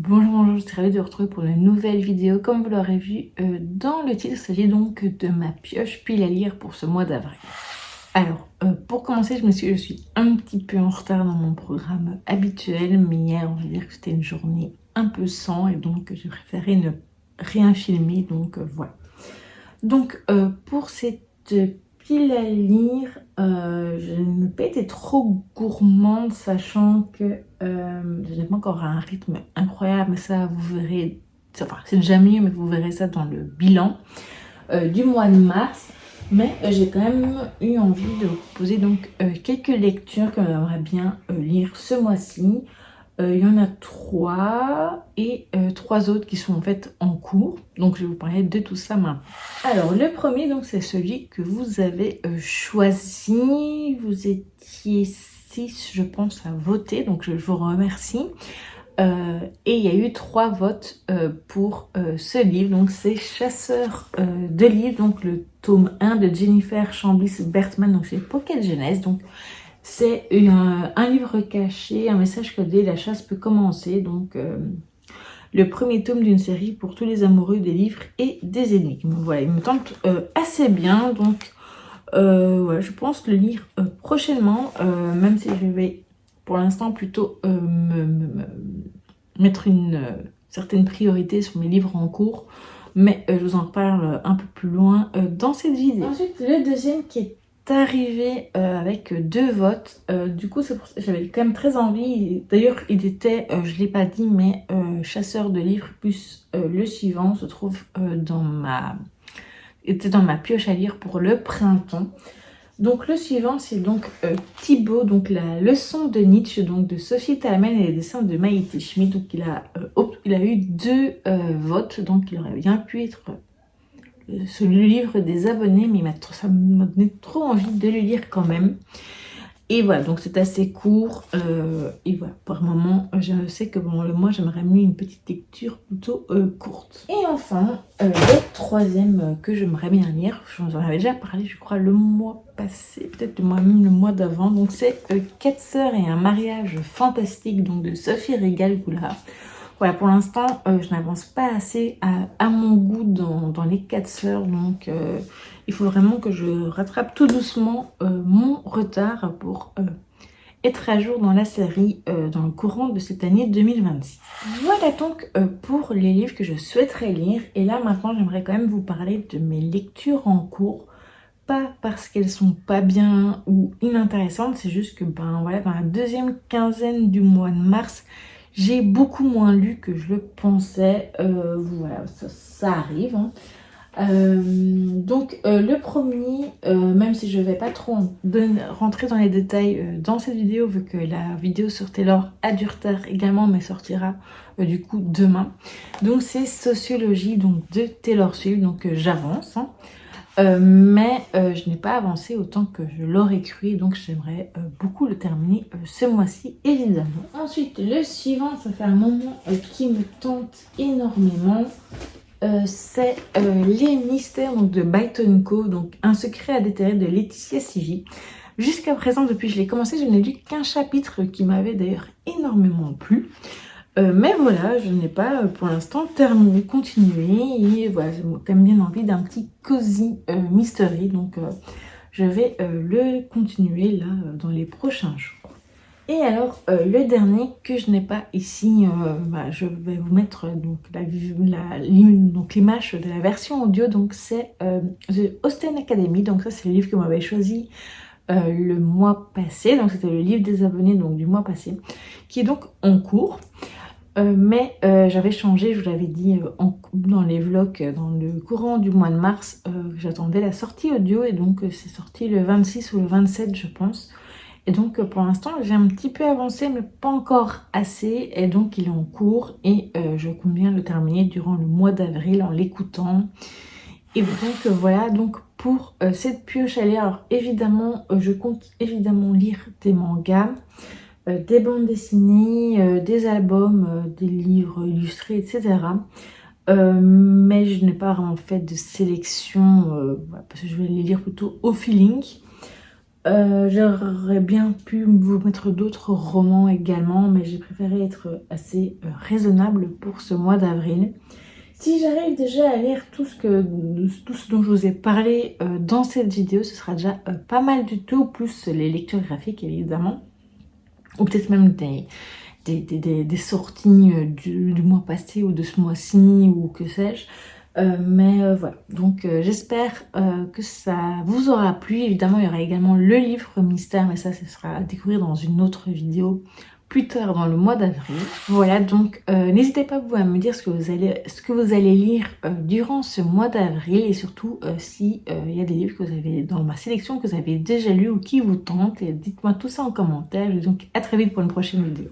Bonjour, je suis ravie de vous retrouver pour une nouvelle vidéo. Comme vous l'aurez vu dans le titre, il s'agit donc de ma pioche pile à lire pour ce mois d'avril. Alors, pour commencer, je suis un petit peu en retard dans mon programme habituel, mais hier, on va dire que c'était une journée un peu sans et donc j'ai préféré ne rien filmer, donc voilà. Donc, pour cette pile à lire, je n'ai pas été trop gourmande, sachant que je n'ai pas encore un rythme incroyable, mais ça vous verrez, enfin c'est déjà mieux, mais vous verrez ça dans le bilan du mois de mars. Mais j'ai quand même eu envie de vous proposer donc quelques lectures que j'aimerais bien lire ce mois-ci. Il y en a 3 et 3 autres qui sont en fait en cours. Donc je vais vous parler de tout ça maintenant. Alors le premier, donc c'est celui que vous avez choisi. Vous étiez 6 je pense à voter, donc je vous remercie. Et il y a eu 3 votes pour ce livre. Donc c'est Chasseur de livres, donc le tome 1 de Jennifer Chamblis-Bertman, donc c'est Pocket Jeunesse. Donc c'est un livre caché, un message codé, la chasse peut commencer. Donc le premier tome d'une série pour tous les amoureux des livres et des énigmes. Voilà, il me tente assez bien. Donc voilà, je pense le lire prochainement, même si je vais pour l'instant plutôt mettre une certaine priorité sur mes livres en cours. Mais je vous en parle un peu plus loin dans cette vidéo. Ensuite, le deuxième qui est arrivé avec 2 votes. Du coup, c'est pour ça que j'avais quand même très envie. D'ailleurs, il était, je ne l'ai pas dit, mais Chasseur de livres plus le suivant se trouve était dans ma pioche à lire pour le printemps. Donc le suivant, c'est donc Thibaut, donc la leçon de Nietzsche, donc de Sophie Talman et les dessins de Maïté Schmidt. Donc il a eu 2 votes, donc il aurait bien pu être ce livre des abonnés, mais ça m'a donné trop envie de le lire quand même. Et voilà, donc c'est assez court. Et voilà, par moment, je sais que bon, moi j'aimerais mieux une petite lecture plutôt courte. Et enfin, le troisième que j'aimerais bien lire, je vous en avais déjà parlé, je crois, le mois passé, peut-être même le mois d'avant. Donc c'est 4 sœurs et un mariage fantastique, donc de Sophie Régal-Goulard. Voilà, pour l'instant, je n'avance pas assez à mon goût dans les 4 sœurs. Donc, il faut vraiment que je rattrape tout doucement mon retard pour être à jour dans la série dans le courant de cette année 2026. Voilà donc pour les livres que je souhaiterais lire. Et là, maintenant, j'aimerais quand même vous parler de mes lectures en cours. Pas parce qu'elles sont pas bien ou inintéressantes, c'est juste que voilà, dans la deuxième quinzaine du mois de mars, j'ai beaucoup moins lu que je le pensais. Voilà, ça arrive. Hein. Donc le premier, même si je ne vais pas trop rentrer dans les détails dans cette vidéo, vu que la vidéo sur Taylor a du retard également, mais sortira du coup demain. Donc c'est Sociologie donc, de Taylor Swift, donc j'avance. Hein. Mais je n'ai pas avancé autant que je l'aurais cru, donc j'aimerais beaucoup le terminer ce mois-ci évidemment. Ensuite le suivant, ça fait un moment qui me tente énormément, c'est Les Mystères donc, de Byton Cove, donc Un secret à déterrer de Laetitia Sivi. Jusqu'à présent, depuis que je l'ai commencé, je n'ai lu qu'un chapitre qui m'avait d'ailleurs énormément plu. Mais voilà, je n'ai pas pour l'instant continué et voilà, j'ai quand même bien envie d'un petit cozy mystery, donc je vais le continuer là dans les prochains jours. Et alors le dernier que je n'ai pas ici, je vais vous mettre donc l'image de la version audio, donc c'est The Austen Academy, donc ça c'est le livre que m'avait choisi le mois passé, donc c'était le livre des abonnés donc du mois passé, qui est donc en cours. Mais j'avais changé, je vous l'avais dit dans les vlogs, dans le courant du mois de mars, j'attendais la sortie audio et donc c'est sorti le 26 ou le 27 je pense. Et donc pour l'instant j'ai un petit peu avancé mais pas encore assez et donc il est en cours et je compte bien le terminer durant le mois d'avril en l'écoutant. Et donc voilà, donc pour cette pioche à lire, alors évidemment je compte évidemment lire des mangas. Des bandes dessinées, des albums, des livres illustrés, etc. Mais je n'ai pas vraiment fait de sélection, parce que je vais les lire plutôt au feeling. J'aurais bien pu vous mettre d'autres romans également, mais j'ai préféré être assez raisonnable pour ce mois d'avril. Si j'arrive déjà à lire tout ce dont je vous ai parlé dans cette vidéo, ce sera déjà pas mal du tout, plus les lectures graphiques évidemment, ou peut-être même des sorties du mois passé ou de ce mois-ci ou que sais-je. Mais voilà, donc j'espère que ça vous aura plu. Évidemment, il y aura également le livre mystère, mais ça, ce sera à découvrir dans une autre vidéo plus tard dans le mois d'avril. Voilà, donc n'hésitez pas vous à me dire ce que vous allez lire durant ce mois d'avril, et surtout si il y a des livres que vous avez dans ma sélection que vous avez déjà lu ou qui vous tentent, et dites-moi tout ça en commentaire. Je vous dis donc à très vite pour une prochaine vidéo.